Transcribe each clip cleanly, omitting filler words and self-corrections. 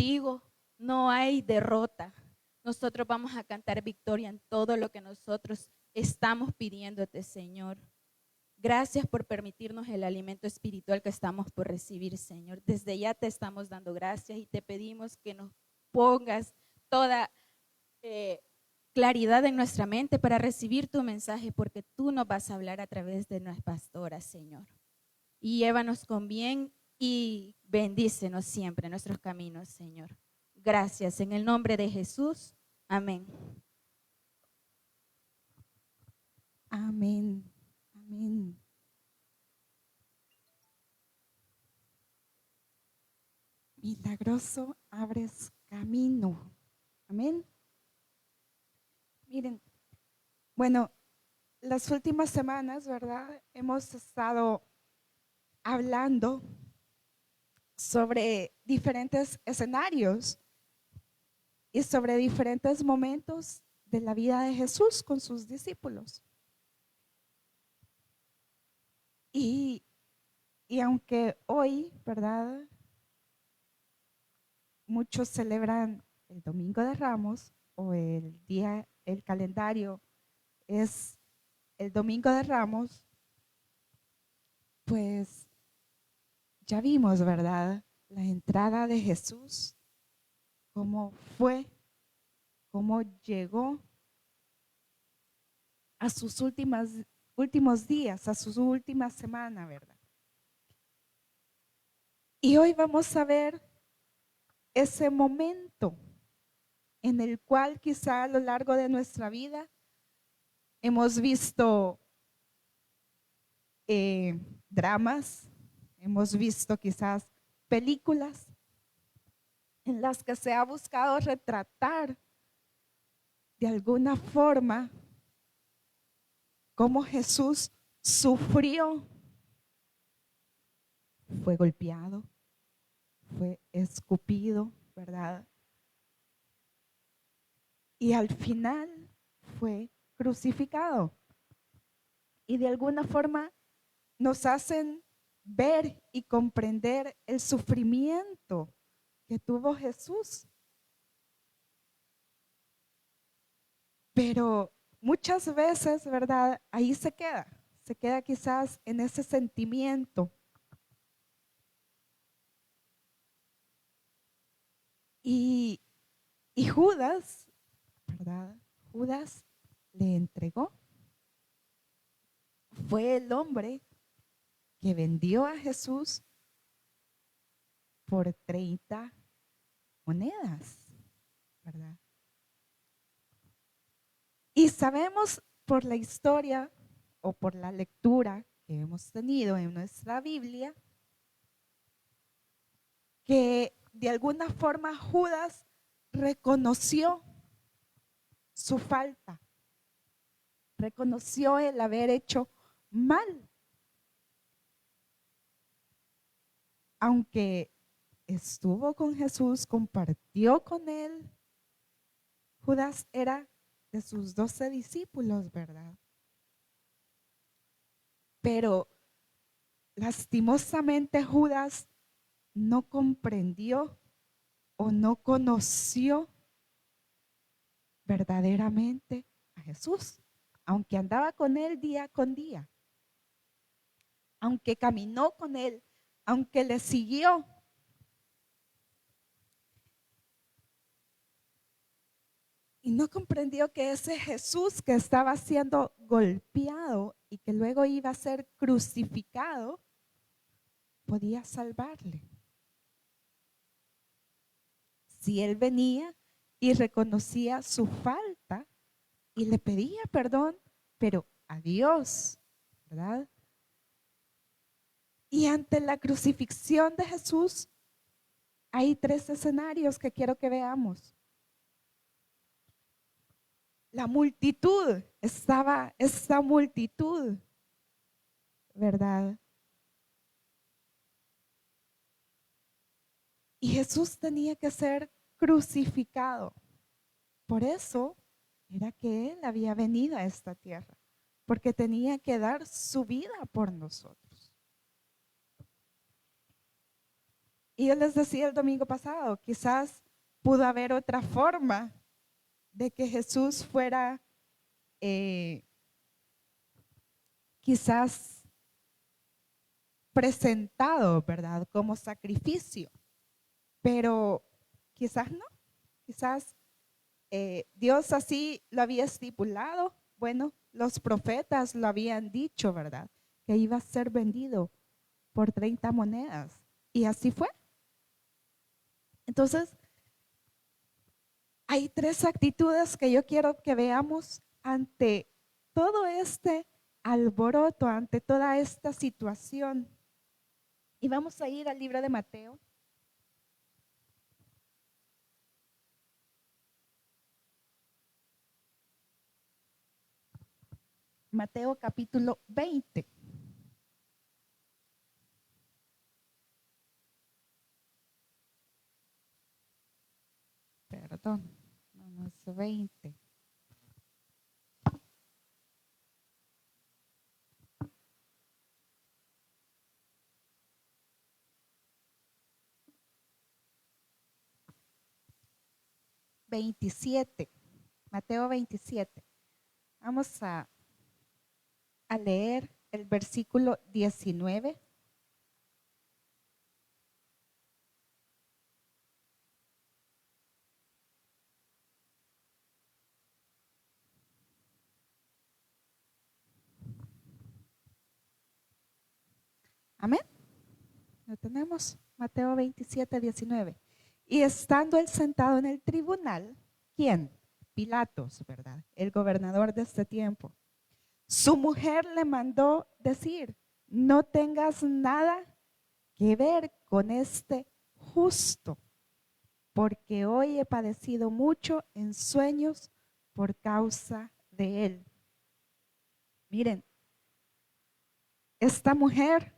contigo no hay derrota. Nosotros vamos a cantar victoria en todo lo que nosotros estamos pidiéndote, Señor. Gracias por permitirnos el alimento espiritual que estamos por recibir, Señor. Desde ya te estamos dando gracias y te pedimos que nos pongas toda claridad en nuestra mente para recibir tu mensaje, porque tú nos vas a hablar a través de nuestra pastora, Señor. Y llévanos con bien y bendícenos siempre en nuestros caminos, Señor. Gracias. En el nombre de Jesús. Amén. Amén. Amén. Milagroso abres camino. Amén. Miren, bueno, las últimas semanas, ¿verdad? Hemos estado hablando sobre diferentes escenarios y sobre diferentes momentos de la vida de Jesús con sus discípulos. Y aunque hoy, ¿verdad? Muchos celebran el Domingo de Ramos o el calendario es el Domingo de Ramos, pues ya vimos, ¿verdad? La entrada de Jesús, cómo fue, cómo llegó a sus últimos días, a su última semana, ¿verdad? Y hoy vamos a ver ese momento en el cual quizá a lo largo de nuestra vida hemos visto dramas, hemos visto quizás películas en las que se ha buscado retratar de alguna forma cómo Jesús sufrió, fue golpeado, fue escupido, ¿verdad? Y al final fue crucificado. Y de alguna forma nos hacen ver y comprender el sufrimiento que tuvo Jesús. Pero muchas veces, ¿verdad? Ahí se queda quizás en ese sentimiento. Y Judas, ¿verdad? Judas le entregó. Fue el hombre que vendió a Jesús por 30 monedas, ¿verdad? Y sabemos por la historia o por la lectura que hemos tenido en nuestra Biblia que de alguna forma Judas reconoció su falta, reconoció el haber hecho mal, aunque estuvo con Jesús, compartió con él. Judas era de sus 12 discípulos, ¿verdad? Pero lastimosamente Judas no comprendió o no conoció verdaderamente a Jesús, aunque andaba con él día con día, aunque caminó con él, aunque le siguió. Y no comprendió que ese Jesús que estaba siendo golpeado y que luego iba a ser crucificado, podía salvarle. Si él venía y reconocía su falta y le pedía perdón, pero a Dios, ¿verdad? Y ante la crucifixión de Jesús, hay 3 escenarios que quiero que veamos. La multitud, estaba esta multitud, ¿verdad? Y Jesús tenía que ser crucificado. Por eso era que Él había venido a esta tierra, porque tenía que dar su vida por nosotros. Y yo les decía el domingo pasado, quizás pudo haber otra forma de que Jesús fuera quizás presentado, ¿verdad? Como sacrificio, pero quizás no, quizás Dios así lo había estipulado. Bueno, los profetas lo habían dicho, ¿verdad? Que iba a ser vendido por 30 monedas. Y así fue. Entonces, hay tres actitudes que yo quiero que veamos ante todo este alboroto, ante toda esta situación. Y vamos a ir al libro de Mateo. Mateo capítulo 20. Perdón, no es 20. Mateo 27. Vamos a leer el versículo 19. Amén. Lo tenemos. Mateo 27, 19. Y estando él sentado en el tribunal, ¿quién? Pilatos, ¿verdad? El gobernador de este tiempo. Su mujer le mandó decir, no tengas nada que ver con este justo, porque hoy he padecido mucho en sueños por causa de él. Miren, esta mujer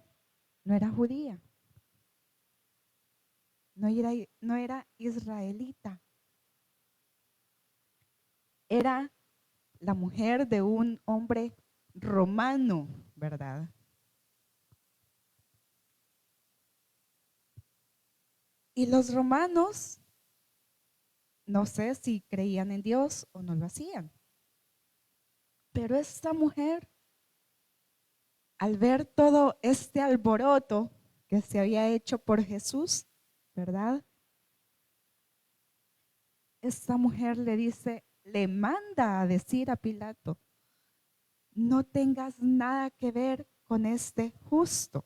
no era judía, no era israelita, era la mujer de un hombre romano, ¿verdad? Y los romanos, no sé si creían en Dios o no lo hacían, pero esta mujer, al ver todo este alboroto que se había hecho por Jesús, ¿verdad? Esta mujer le dice, le manda a decir a Pilato, no tengas nada que ver con este justo.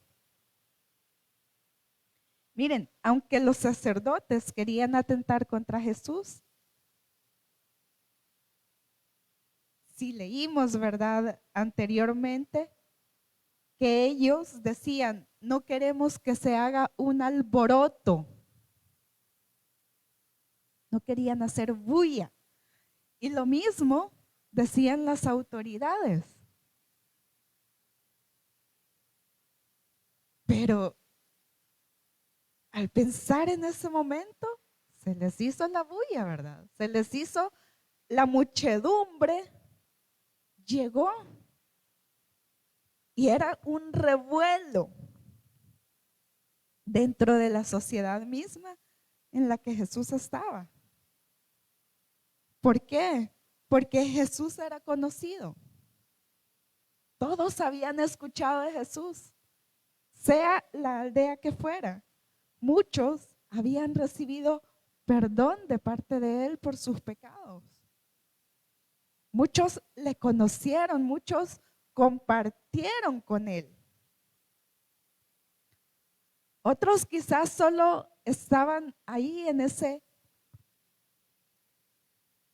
Miren, aunque los sacerdotes querían atentar contra Jesús, si leímos, ¿verdad? Anteriormente, que ellos decían, no queremos que se haga un alboroto. No querían hacer bulla. Y lo mismo decían las autoridades. Pero al pensar en ese momento, se les hizo la bulla, ¿verdad? Se les hizo la muchedumbre, llegó y era un revuelo dentro de la sociedad misma en la que Jesús estaba. ¿Por qué? Porque Jesús era conocido. Todos habían escuchado de Jesús, sea la aldea que fuera. Muchos habían recibido perdón de parte de Él por sus pecados. Muchos le conocieron, muchos compartieron con Él. Otros quizás solo estaban ahí en ese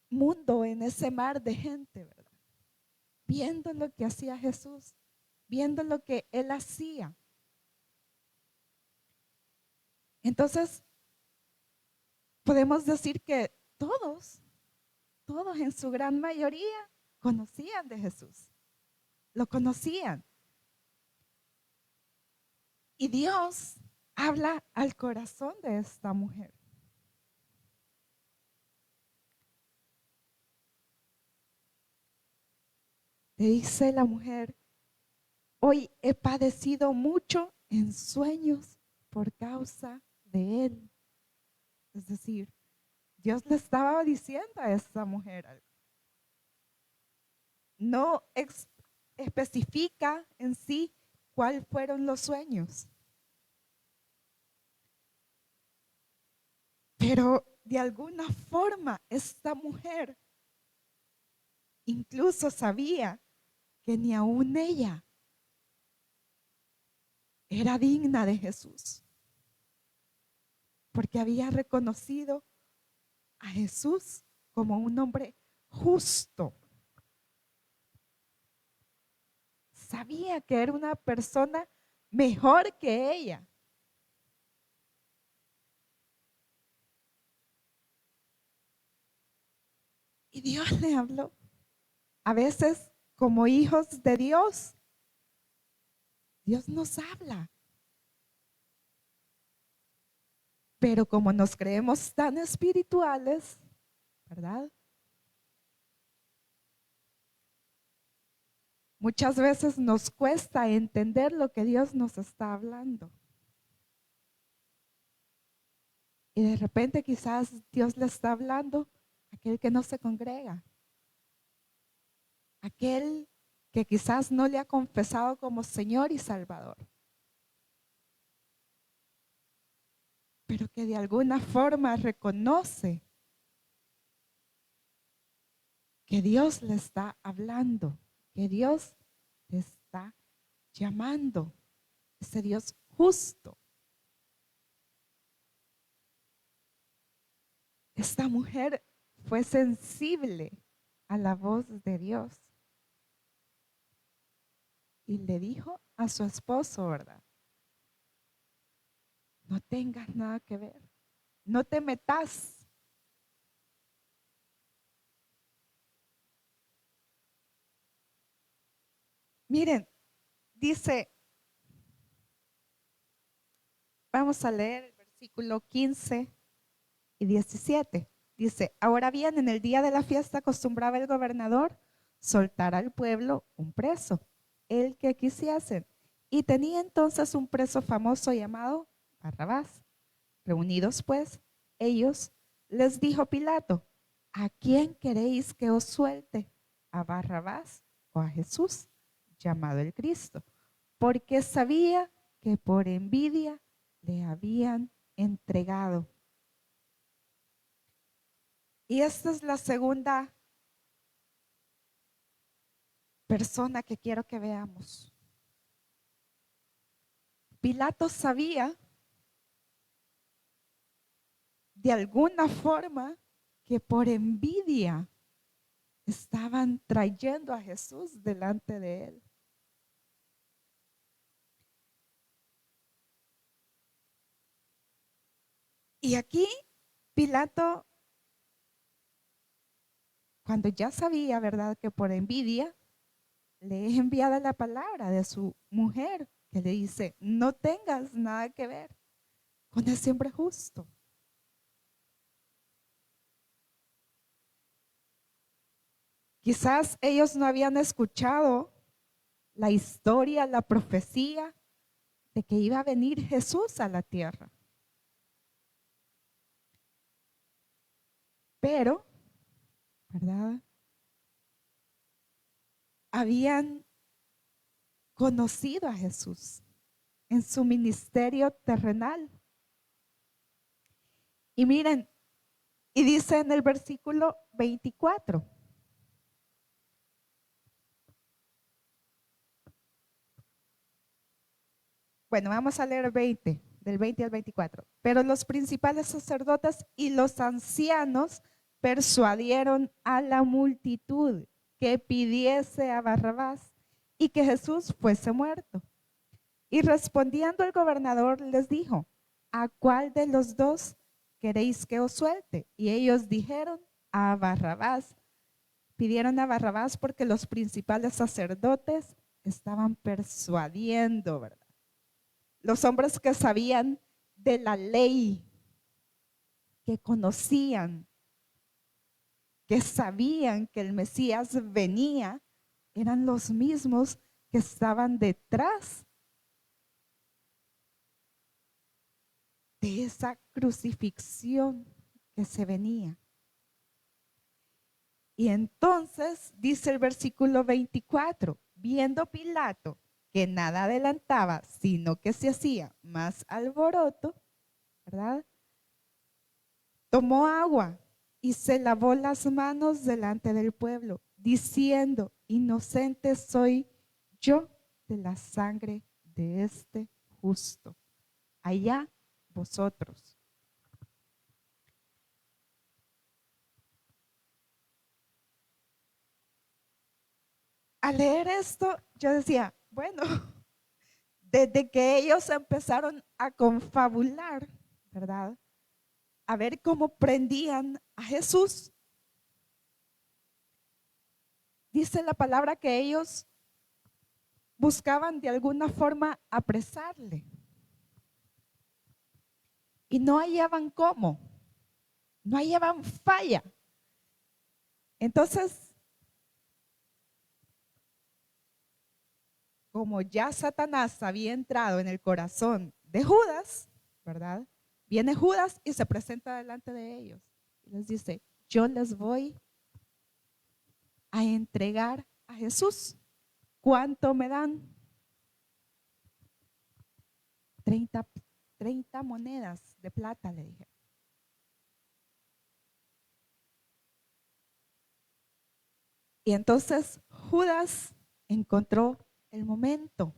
mundo, en ese mar de gente, ¿verdad? Viendo lo que hacía Jesús, viendo lo que Él hacía. Entonces, podemos decir que todos en su gran mayoría conocían de Jesús, lo conocían. Y Dios habla al corazón de esta mujer. Le dice la mujer, hoy he padecido mucho en sueños por causa de él. Es decir, Dios le estaba diciendo a esta mujer algo. No especifica en sí cuáles fueron los sueños. Pero de alguna forma esta mujer incluso sabía que ni aún ella era digna de Jesús, porque había reconocido a Jesús como un hombre justo. Sabía que era una persona mejor que ella. Y Dios le habló. A veces, como hijos de Dios, Dios nos habla. Pero como nos creemos tan espirituales, ¿verdad? Muchas veces nos cuesta entender lo que Dios nos está hablando. Y de repente quizás Dios le está hablando a aquel que no se congrega. Aquel que quizás no le ha confesado como Señor y Salvador. Pero que de alguna forma reconoce que Dios le está hablando, que Dios le está llamando, ese Dios justo. Esta mujer fue sensible a la voz de Dios y le dijo a su esposo, ¿verdad? No tengas nada que ver, no te metas. Miren, dice, vamos a leer el versículo 15 y 17. Dice, ahora bien, en el día de la fiesta acostumbraba el gobernador soltar al pueblo un preso, el que quisiesen. Y tenía entonces un preso famoso llamado Barrabás. Reunidos pues, ellos les dijo Pilato, ¿a quién queréis que os suelte? ¿A Barrabás o a Jesús, llamado el Cristo? Porque sabía que por envidia le habían entregado. Y esta es la segunda persona que quiero que veamos. Pilato sabía de alguna forma que por envidia estaban trayendo a Jesús delante de él. Y aquí Pilato, cuando ya sabía, ¿verdad?, que por envidia le es enviada la palabra de su mujer, que le dice, no tengas nada que ver con ese hombre justo. Quizás ellos no habían escuchado la historia, la profecía de que iba a venir Jesús a la tierra. Pero, ¿verdad?, habían conocido a Jesús en su ministerio terrenal. Y miren, y dice en el versículo 24. Bueno, vamos a leer 20, del 20 al 24. Pero los principales sacerdotes y los ancianos persuadieron a la multitud que pidiese a Barrabás y que Jesús fuese muerto. Y respondiendo el gobernador les dijo, ¿a cuál de los dos queréis que os suelte? Y ellos dijeron, a Barrabás. Pidieron a Barrabás porque los principales sacerdotes estaban persuadiendo, ¿verdad? Los hombres que sabían de la ley, que conocían, que sabían que el Mesías venía, eran los mismos que estaban detrás de esa crucifixión que se venía. Y entonces dice el versículo 24, viendo Pilato que nada adelantaba, sino que se hacía más alboroto, ¿verdad? Tomó agua y se lavó las manos delante del pueblo, diciendo, inocente soy yo de la sangre de este justo. Allá vosotros. Al leer esto, yo decía, bueno, desde que ellos empezaron a confabular, ¿verdad? A ver cómo prendían a Jesús. Dice la palabra que ellos buscaban de alguna forma apresarle. Y no hallaban cómo, no hallaban falla. Entonces, como ya Satanás había entrado en el corazón de Judas, ¿verdad? Viene Judas y se presenta delante de ellos. Y les dice, yo les voy a entregar a Jesús. ¿Cuánto me dan? 30 monedas de plata, le dije. Y entonces Judas encontró el momento.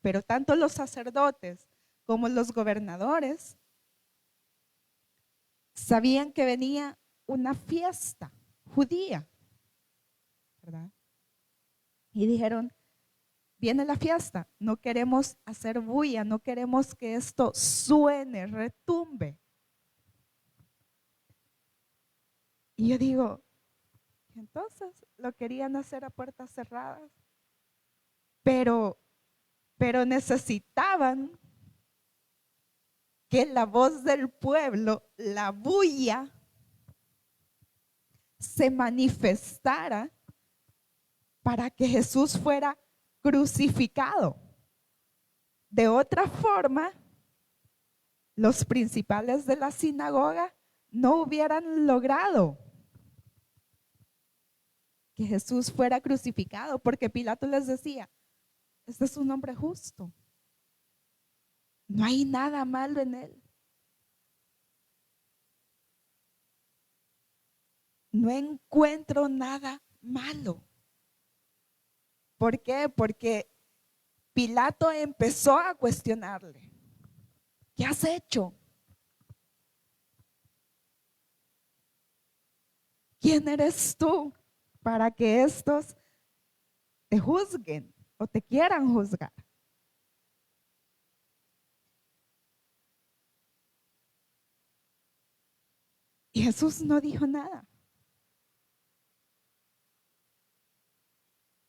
Pero tanto los sacerdotes como los gobernadores sabían que venía una fiesta judía, ¿verdad? Y dijeron, viene la fiesta, no queremos hacer bulla, no queremos que esto suene, retumbe. Y yo digo, entonces lo querían hacer a puertas cerradas, pero necesitaban que la voz del pueblo, la bulla, se manifestara para que Jesús fuera crucificado. De otra forma, los principales de la sinagoga no hubieran logrado que Jesús fuera crucificado, porque Pilato les decía, este es un hombre justo, no hay nada malo en él. No encuentro nada malo. ¿Por qué? Porque Pilato empezó a cuestionarle. ¿Qué has hecho? ¿Quién eres tú para que estos te juzguen o te quieran juzgar? Y Jesús no dijo nada.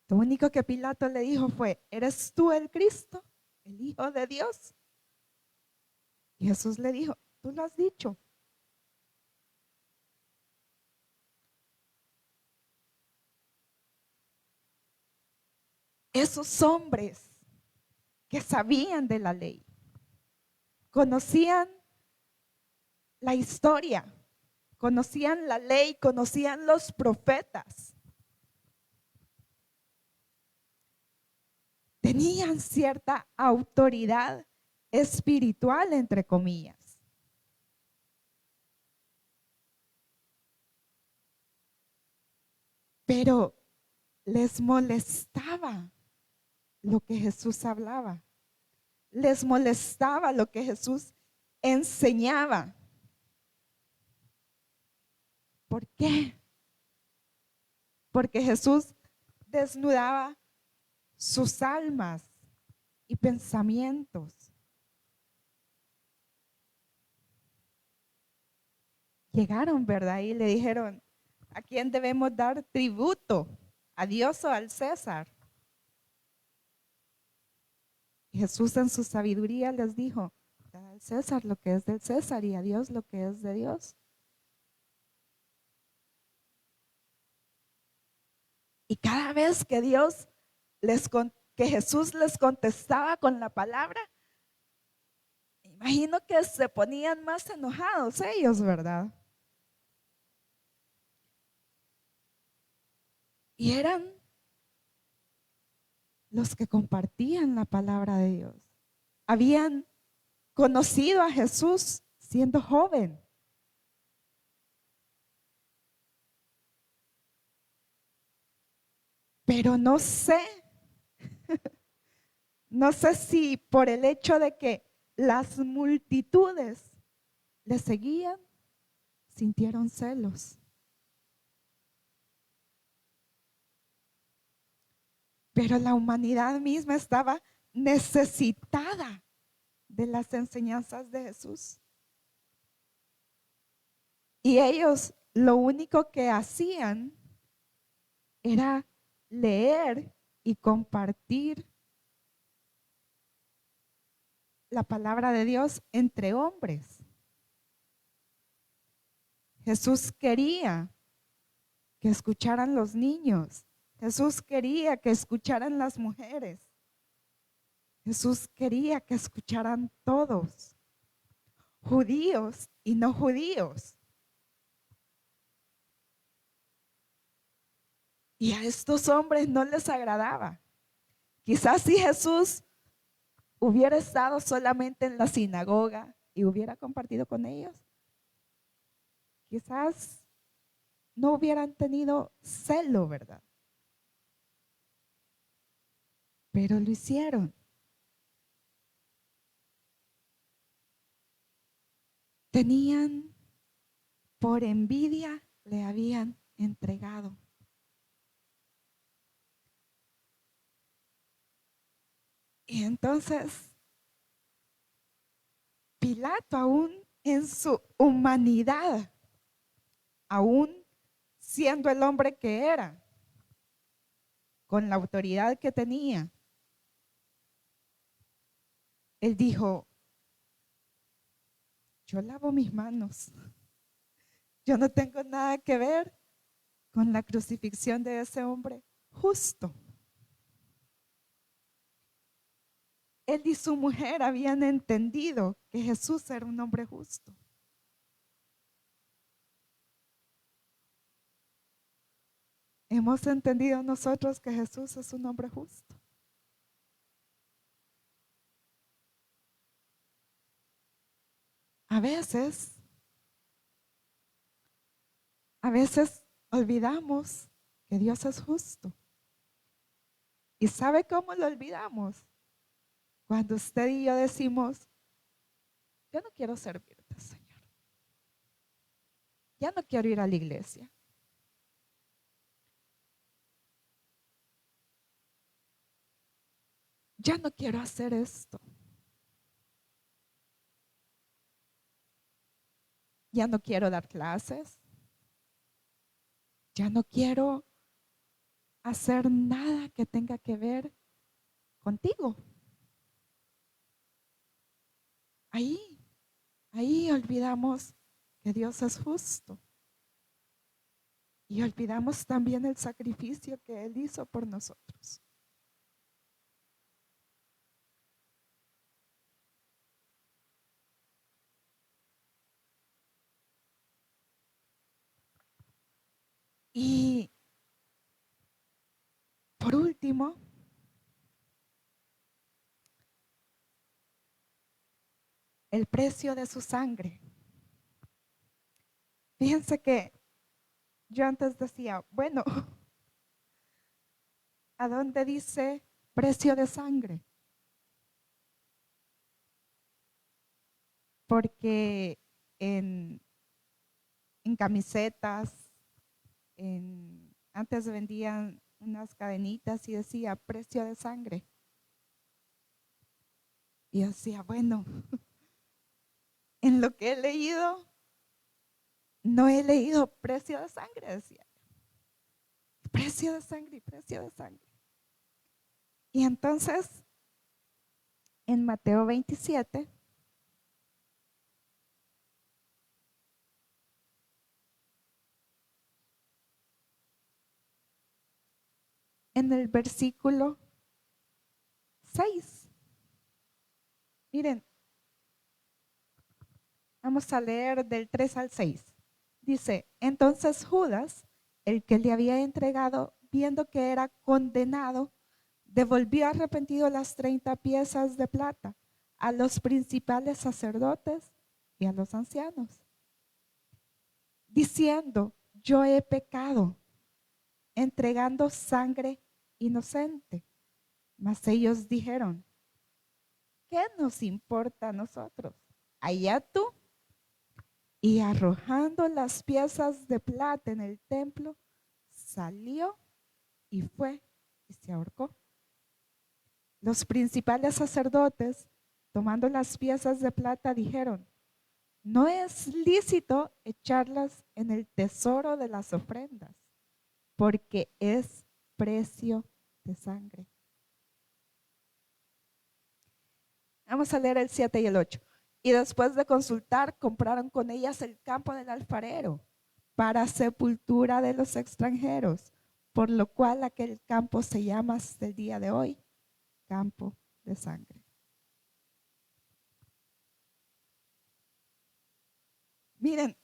Lo único que Pilato le dijo fue, ¿eres tú el Cristo, el Hijo de Dios? Y Jesús le dijo, tú lo has dicho. Esos hombres que sabían de la ley, conocían la historia, conocían la ley, conocían los profetas. Tenían cierta autoridad espiritual, entre comillas. Pero les molestaba lo que Jesús hablaba. Les molestaba lo que Jesús enseñaba. ¿Por qué? Porque Jesús desnudaba sus almas y pensamientos. Llegaron, ¿verdad? Y le dijeron, ¿a quién debemos dar tributo? ¿A Dios o al César? Y Jesús en su sabiduría les dijo, da al César lo que es del César y a Dios lo que es de Dios. Y cada vez que que Jesús les contestaba con la palabra, imagino que se ponían más enojados ellos, ¿verdad? Y eran los que compartían la palabra de Dios. Habían conocido a Jesús siendo joven. Pero no sé, no sé si por el hecho de que las multitudes le seguían, sintieron celos. Pero la humanidad misma estaba necesitada de las enseñanzas de Jesús. Y ellos lo único que hacían era leer y compartir la palabra de Dios entre hombres. Jesús quería que escucharan los niños. Jesús quería que escucharan las mujeres. Jesús quería que escucharan todos, judíos y no judíos. Y a estos hombres no les agradaba. Quizás si Jesús hubiera estado solamente en la sinagoga y hubiera compartido con ellos, quizás no hubieran tenido celo, ¿verdad? Pero lo hicieron. Tenían, por envidia, le habían entregado. Y entonces, Pilato, aún en su humanidad, aún siendo el hombre que era, con la autoridad que tenía, él dijo, yo lavo mis manos. Yo no tengo nada que ver con la crucifixión de ese hombre justo. Él y su mujer habían entendido que Jesús era un hombre justo. Hemos entendido nosotros que Jesús es un hombre justo. A veces olvidamos que Dios es justo. ¿Y sabe cómo lo olvidamos? Cuando usted y yo decimos, yo no quiero servirte, Señor. Ya no quiero ir a la iglesia. Ya no quiero hacer esto. Ya no quiero dar clases. Ya no quiero hacer nada que tenga que ver contigo. Ahí olvidamos que Dios es justo. Y olvidamos también el sacrificio que Él hizo por nosotros. Y por último, el precio de su sangre. Fíjense que yo antes decía, bueno, ¿a dónde dice precio de sangre? Porque en camisetas, antes vendían unas cadenitas y decía precio de sangre. Y yo decía, bueno, en lo que he leído, no he leído precio de sangre, decía. Precio de sangre y precio de sangre. Y entonces, en Mateo 27, en el versículo 6, miren, Vamos a leer del 3 al 6. Dice, entonces Judas, el que le había entregado, viendo que era condenado, devolvió arrepentido las 30 piezas de plata a los principales sacerdotes y a los ancianos, diciendo, yo he pecado, entregando sangre inocente. Mas ellos dijeron, ¿qué nos importa a nosotros? Allá tú. Y arrojando las piezas de plata en el templo, salió y fue y se ahorcó. Los principales sacerdotes, tomando las piezas de plata, dijeron, no es lícito echarlas en el tesoro de las ofrendas, porque es precio de sangre. Vamos a leer el 7 y el 8. Y después de consultar, compraron con ellas el campo del alfarero para sepultura de los extranjeros, por lo cual aquel campo se llama hasta el día de hoy campo de sangre. Miren,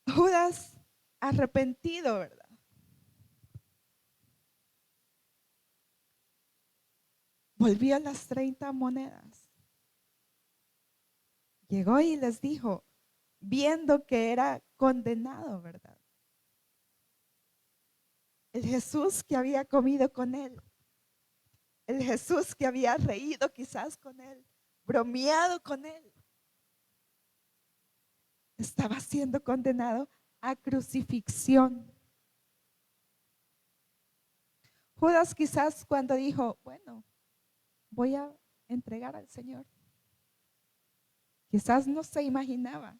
Judas arrepentido, ¿verdad? Volvió a las 30 monedas. Llegó y les dijo, viendo que era condenado, ¿verdad? El Jesús que había comido con él, el Jesús que había reído quizás con él, bromeado con él, estaba siendo condenado a crucifixión. Judas quizás cuando dijo, bueno, voy a entregar al Señor, quizás no se imaginaba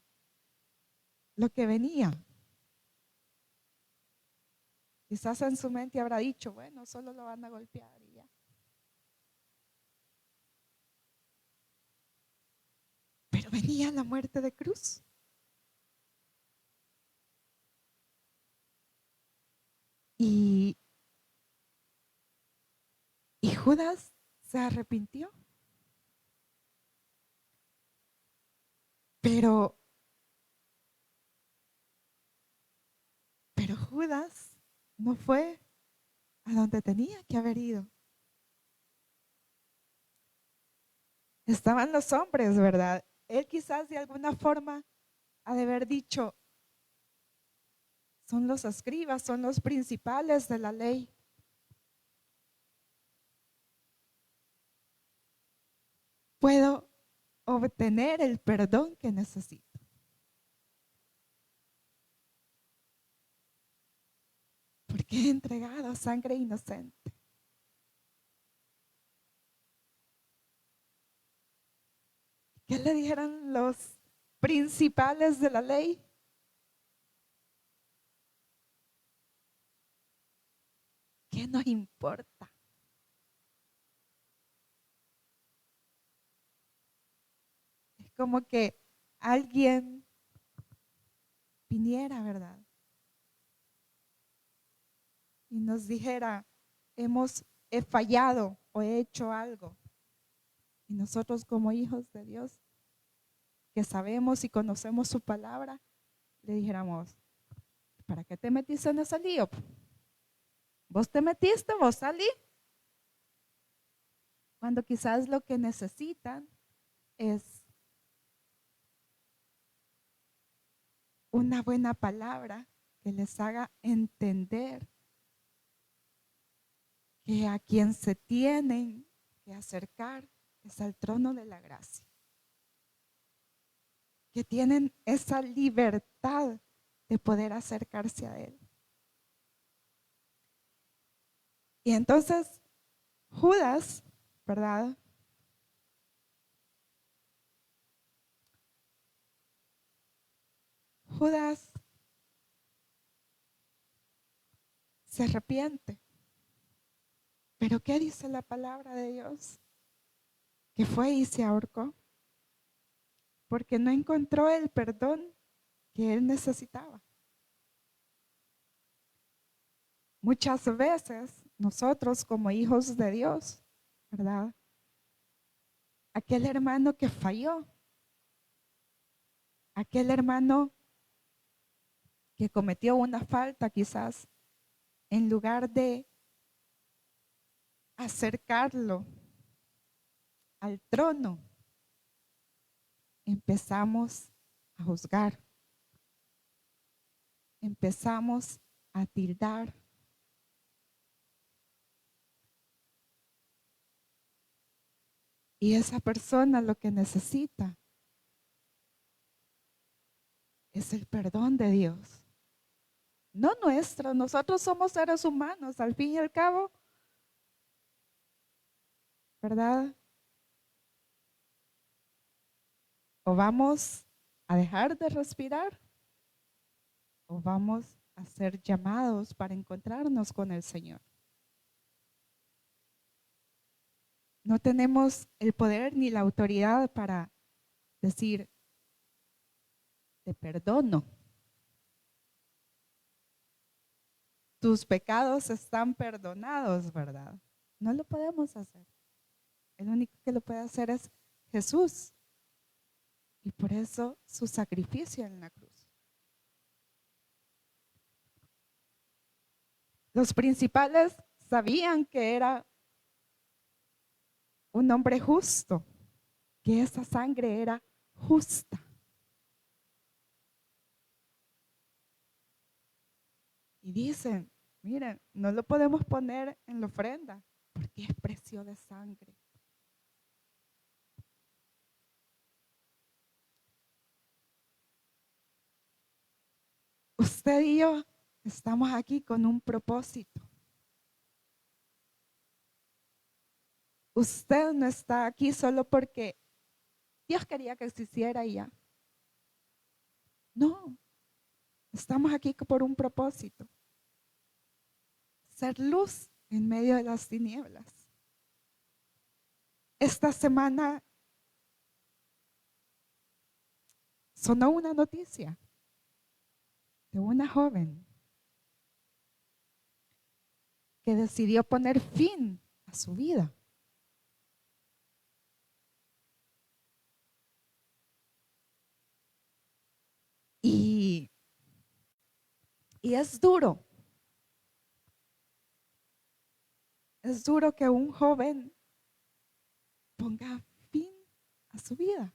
lo que venía. Quizás en su mente habrá dicho, bueno, solo lo van a golpear y ya. Pero venía la muerte de cruz. Y Judas se arrepintió. Pero Judas no fue a donde tenía que haber ido. Estaban los hombres, ¿verdad? Él quizás de alguna forma ha de haber dicho, son los escribas, son los principales de la ley. Puedo obtener el perdón que necesito. Porque he entregado sangre inocente. ¿Qué le dijeron los principales de la ley? ¿Qué nos importa? Es como que alguien viniera, ¿verdad? Y nos dijera, he fallado o he hecho algo. Y nosotros como hijos de Dios, que sabemos y conocemos su palabra, le dijéramos, ¿para qué te metiste en ese lío? ¿Vos te metiste? ¿Vos salí? Cuando quizás lo que necesitan es una buena palabra que les haga entender que a quien se tienen que acercar es al trono de la gracia. Que tienen esa libertad de poder acercarse a Él. Y entonces Judas, ¿verdad? Judas se arrepiente. Pero ¿qué dice la palabra de Dios? Que fue y se ahorcó. Porque no encontró el perdón que él necesitaba. Muchas veces nosotros como hijos de Dios, ¿verdad? Aquel hermano que falló, Aquel hermano que cometió una falta quizás, en lugar de acercarlo al trono, empezamos a juzgar, empezamos a tildar. Y esa persona lo que necesita es el perdón de Dios, no nuestro. Nosotros somos seres humanos, al fin y al cabo, ¿verdad? O vamos a dejar de respirar o vamos a ser llamados para encontrarnos con el Señor. No tenemos el poder ni la autoridad para decir, te perdono. Tus pecados están perdonados, ¿verdad? No lo podemos hacer. El único que lo puede hacer es Jesús. Y por eso su sacrificio en la cruz. Los principales sabían que era un hombre justo, que esa sangre era justa. Y dicen, miren, no lo podemos poner en la ofrenda porque es precio de sangre. Usted y yo estamos aquí con un propósito. Usted no está aquí solo porque Dios quería que existiera y ya. No, estamos aquí por un propósito. Ser luz en medio de las tinieblas. Esta semana sonó una noticia de una joven que decidió poner fin a su vida. Y es duro. Es duro que un joven ponga fin a su vida.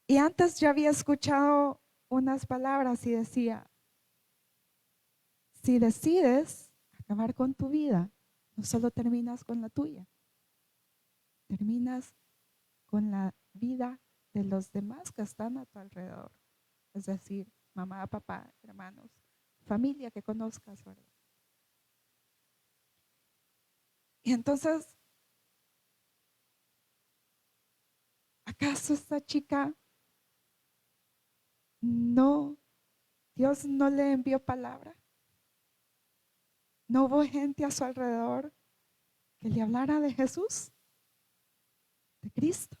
Y antes yo había escuchado unas palabras y decía, si decides acabar con tu vida, no solo terminas con la tuya, terminas con la vida de los demás que están a tu alrededor. Es decir, mamá, papá, hermanos, familia que conozcas, ¿verdad? Y entonces, ¿acaso esta chica no, Dios no le envió palabra? ¿No hubo gente a su alrededor que le hablara de Jesús, de Cristo,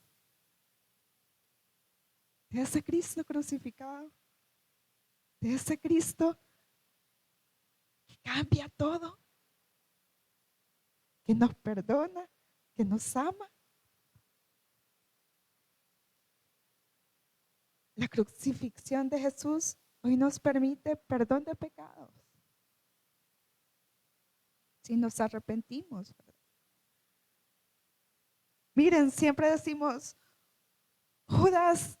de ese Cristo crucificado, de ese Cristo que cambia todo, que nos perdona, que nos ama? La crucifixión de Jesús hoy nos permite perdón de pecados si nos arrepentimos, ¿verdad? Miren, siempre decimos, Judas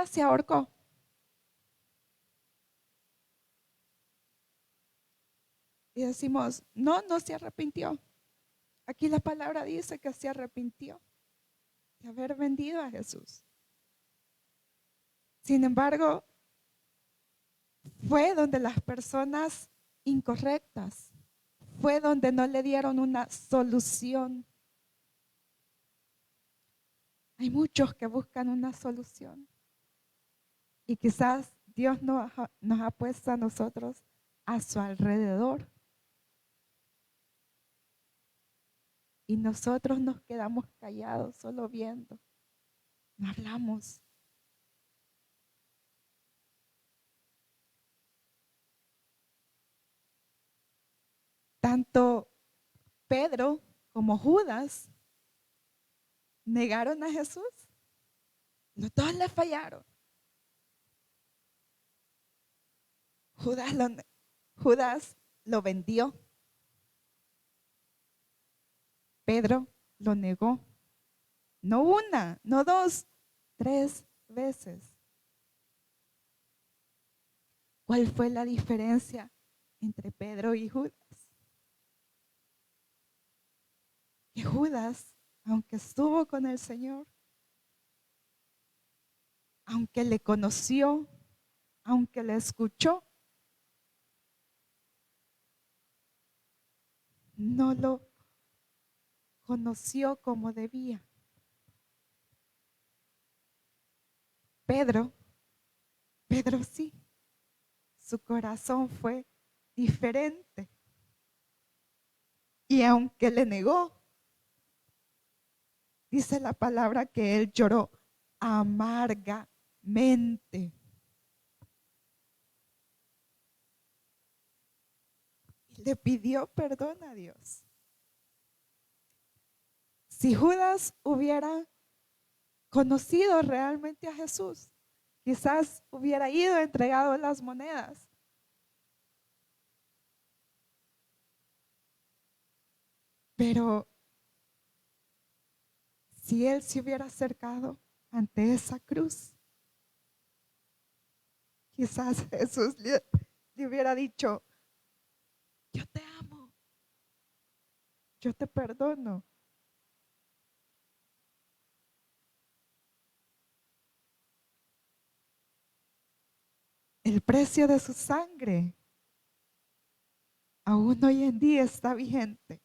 se ahorcó. Y decimos, no, no se arrepintió. Aquí la palabra dice que se arrepintió de haber vendido a Jesús. Sin embargo, fue donde las personas incorrectas, fue donde no le dieron una solución. Hay muchos que buscan una solución. Y quizás Dios nos ha puesto a nosotros a su alrededor. Y nosotros nos quedamos callados, solo viendo. No hablamos. Tanto Pedro como Judas negaron a Jesús. Los dos le fallaron. Judas lo vendió. Pedro lo negó. No una, no dos, 3 veces. ¿Cuál fue la diferencia entre Pedro y Judas? Que Judas, aunque estuvo con el Señor, aunque le conoció, aunque le escuchó, no lo conoció como debía. Pedro sí, su corazón fue diferente. Y aunque le negó, dice la palabra que él lloró amargamente. Y le pidió perdón a Dios. Si Judas hubiera conocido realmente a Jesús, quizás hubiera ido entregado las monedas. Pero si él se hubiera acercado ante esa cruz, quizás Jesús le hubiera dicho: yo te amo, yo te perdono. El precio de su sangre aún hoy en día está vigente.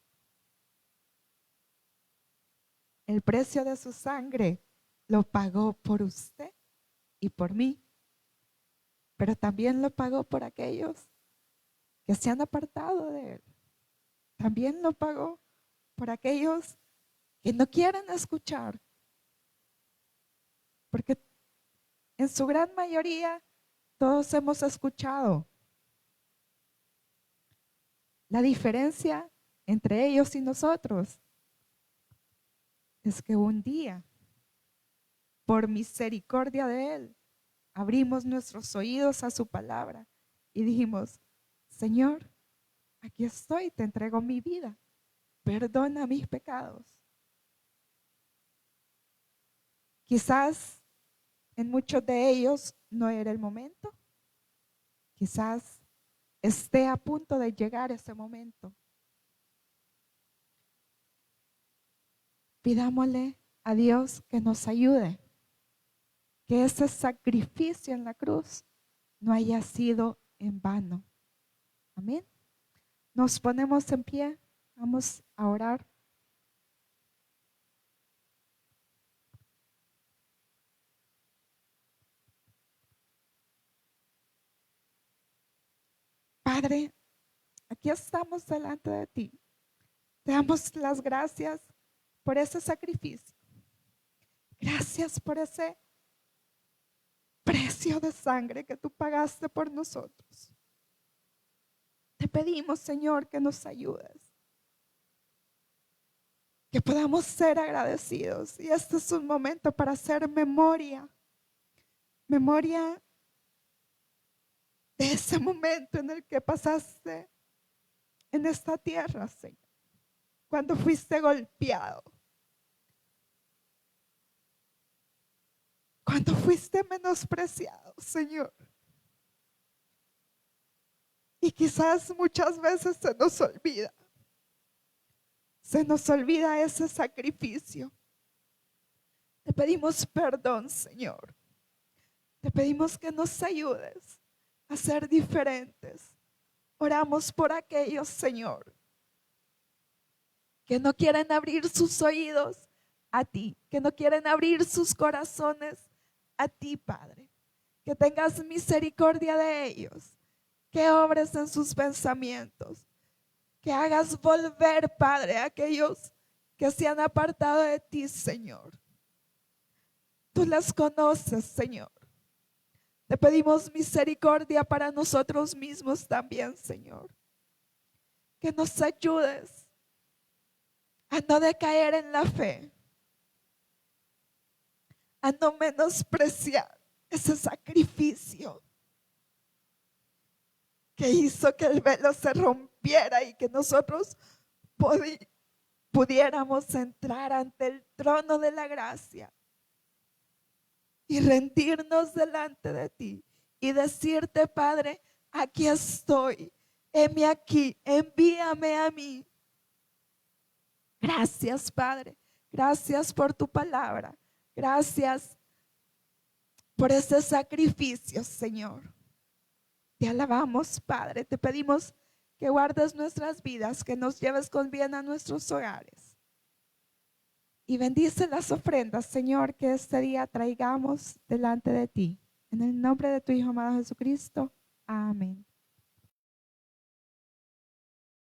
El precio de su sangre lo pagó por usted y por mí, pero también lo pagó por aquellos que se han apartado de él. También lo pagó por aquellos que no quieren escuchar, porque en su gran mayoría todos hemos escuchado. La diferencia entre ellos y nosotros es que un día, por misericordia de Él, abrimos nuestros oídos a su palabra y dijimos: Señor, aquí estoy, te entrego mi vida, perdona mis pecados. Quizás en muchos de ellos no era el momento, quizás esté a punto de llegar ese momento. Pidámosle a Dios que nos ayude, que ese sacrificio en la cruz no haya sido en vano. Amén. Nos ponemos en pie, vamos a orar. Padre, aquí estamos delante de ti. Te damos las gracias por ese sacrificio. Gracias por ese precio de sangre que tú pagaste por nosotros. Te pedimos, Señor, que nos ayudes, que podamos ser agradecidos. Y este es un momento para hacer memoria de ese momento en el que pasaste en esta tierra, Señor, cuando fuiste golpeado, cuando fuiste menospreciado, Señor. Y quizás muchas veces se nos olvida ese sacrificio. Te pedimos perdón, Señor. Te pedimos que nos ayudes a ser diferentes. Oramos por aquellos, Señor, que no quieren abrir sus oídos a ti, que no quieren abrir sus corazones a ti, Padre. Que tengas misericordia de ellos, que obres en sus pensamientos, que hagas volver, Padre, a aquellos que se han apartado de ti, Señor. Tú las conoces, Señor. Te pedimos misericordia para nosotros mismos también, Señor. Que nos ayudes a no decaer en la fe. a no menospreciar ese sacrificio que hizo que el velo se rompiera y que nosotros pudiéramos entrar ante el trono de la gracia y rendirnos delante de ti y decirte, Padre, aquí estoy, heme aquí, envíame a mí. Gracias, Padre, gracias por tu palabra, gracias por ese sacrificio, Señor. Te alabamos, Padre, te pedimos que guardes nuestras vidas, que nos lleves con bien a nuestros hogares. Y bendice las ofrendas, Señor, que este día traigamos delante de ti. En el nombre de tu Hijo amado Jesucristo. Amén.